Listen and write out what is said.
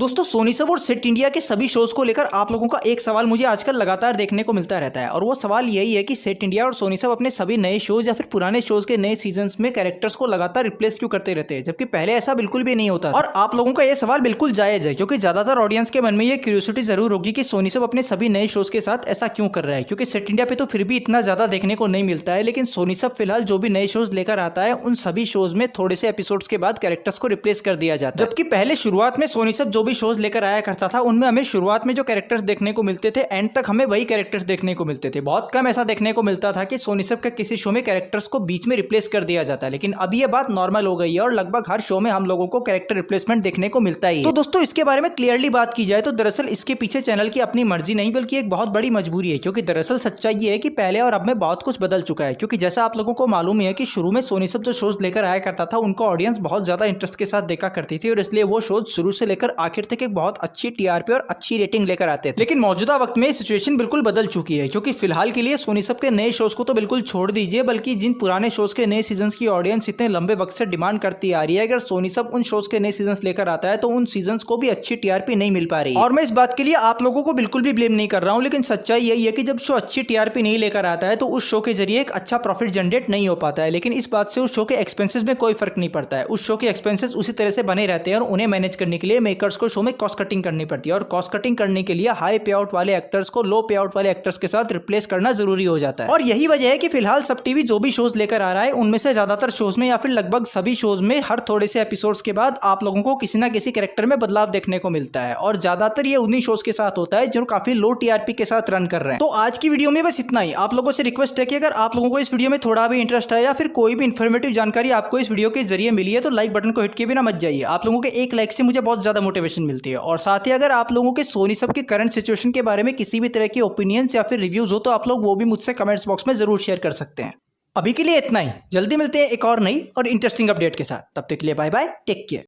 दोस्तों सोनी सब और सेट इंडिया के सभी शोज को लेकर आप लोगों का एक सवाल मुझे आजकल लगातार देखने को मिलता रहता है और वो सवाल यही है कि सेट इंडिया और सोनी सब अपने सभी नए शोज या फिर पुराने शोज के नए सीजन्स में कैरेक्टर्स को लगातार रिप्लेस क्यों करते रहते हैं, जबकि पहले ऐसा बिल्कुल भी नहीं होता। और आप लोगों का ये सवाल बिल्कुल जायज है, क्योंकि ज्यादातर ऑडियंस के मन में ये क्यूरियोसिटी जरूर होगी कि सोनी सब अपने सभी नए शोज के साथ ऐसा क्यों कर रहा है, क्योंकि सेट इंडिया पे तो फिर भी इतना ज्यादा देखने को नहीं मिलता है। लेकिन सोनी सब फिलहाल जो भी नए शोज लेकर आता है उन सभी शोज में थोड़े से एपिसोड्स के बाद कैरेक्टर्स को रिप्लेस कर दिया जाता है। जबकि पहले शुरुआत में सोनी सब जो भी शोज लेकर आया करता था उनमें हमें शुरुआत में जो कैरेक्टर्स देखने को मिलते थे एंड तक हमें वही कैरेक्टर्स देखने को मिलते थे। बहुत कम ऐसा देखने को मिलता था कि सोनी सब के किसी शो में कैरेक्टर्स को बीच में रिप्लेस कर दिया जाता है। लेकिन अब ये बात नॉर्मल हो गई है और लगभग हर शो में हम लोगों को कैरेक्टर रिप्लेसमेंट देखने को मिलता ही है। तो दोस्तों इसके बारे में क्लियरली बात की जाए तो दरअसल इसके पीछे चैनल की अपनी मर्जी नहीं बल्कि एक बहुत बड़ी मजबूरी है, क्योंकि दरअसल सच्चाई ये है कि पहले और अब में बहुत कुछ बदल चुका है। क्योंकि जैसा आप लोगों को मालूम ही है कि शुरू में सोनी सब जो शोज लेकर आया करता था उनको ऑडियंस बहुत ज्यादा इंटरेस्ट के साथ देखा करती थी और इसलिए वो शोज शुरू से लेकर आखिर तक एक बहुत अच्छी टीआरपी और अच्छी रेटिंग लेकर आते थे। लेकिन मौजूदा वक्त में सिचुएशन बिल्कुल बदल चुकी है, क्योंकि फिलहाल के लिए सोनी सब के नए शोज को तो बिल्कुल छोड़ दीजिए, बल्कि जिन पुराने शोज के नए सीजन्स की ऑडियंस इतने लंबे वक्त से डिमांड करती आ रही है, अगर सोनी सब उन शोज के नए सीजन्स लेकर आता है तो उन सीजन्स को भी अच्छी टीआरपी नहीं मिल पा रही है। और मैं इस बात के लिए आप लोगों को बिल्कुल भी ब्लेम नहीं कर रहा हूं, लेकिन सच्चाई यही है कि जब शो अच्छी टीआरपी नहीं लेकर आता है तो उस शो के जरिए एक अच्छा प्रॉफिट जनरेट नहीं हो पाता है। लेकिन इस बात से उस शो के एक्सपेंसेस में कोई फर्क नहीं पड़ता है। उस शो के एक्सपेंसेस उसी तरह से बने रहते हैं और उन्हें मैनेज करने के लिए मेकर्स को शो में कॉस्ट कटिंग करनी पड़ती है और कॉस्ट कटिंग करने के लिए हाई पे आउट वाले एक्टर्स को लो पे आउट वाले एक्टर्स के साथ रिप्लेस करना जरूरी हो जाता है। और यही वजह है कि फिलहाल सब टीवी जो भी शोज लेकर आ रहा है उनमें से ज्यादातर शोज में या फिर लगभग सभी शोज में हर थोड़े से एपिसोड्स के बाद आप लोगों को किसी ना किसी कैरेक्टर में बदलाव देखने को मिलता है और ज्यादातर ये उन्हीं शोज के साथ होता है जो काफी लो टीआरपी के साथ रन कर रहे हैं। तो आज की वीडियो में बस इतना ही। आप लोगों से रिक्वेस्ट है कि अगर आप लोगों को इस वीडियो में थोड़ा भी इंटरेस्ट है या फिर कोई भी इन्फॉर्मेटिव जानकारी आपको इस वीडियो के जरिए मिली है तो लाइक बटन को हिट किए बिना मत जाइए। आप लोगों के एक लाइक से मुझे बहुत ज्यादा मोटिवेशन मिलती है। और साथ ही अगर आप लोगों के सोनी सब के करंट सिचुएशन के बारे में किसी भी तरह के ओपिनियंस या फिर रिव्यूज हो तो आप लोग वो भी मुझसे कमेंट्स बॉक्स में जरूर शेयर कर सकते हैं। अभी के लिए इतना ही। जल्दी मिलते हैं एक और नई और इंटरेस्टिंग अपडेट के साथ। तब तक के लिए बाय बाय, टेक केयर।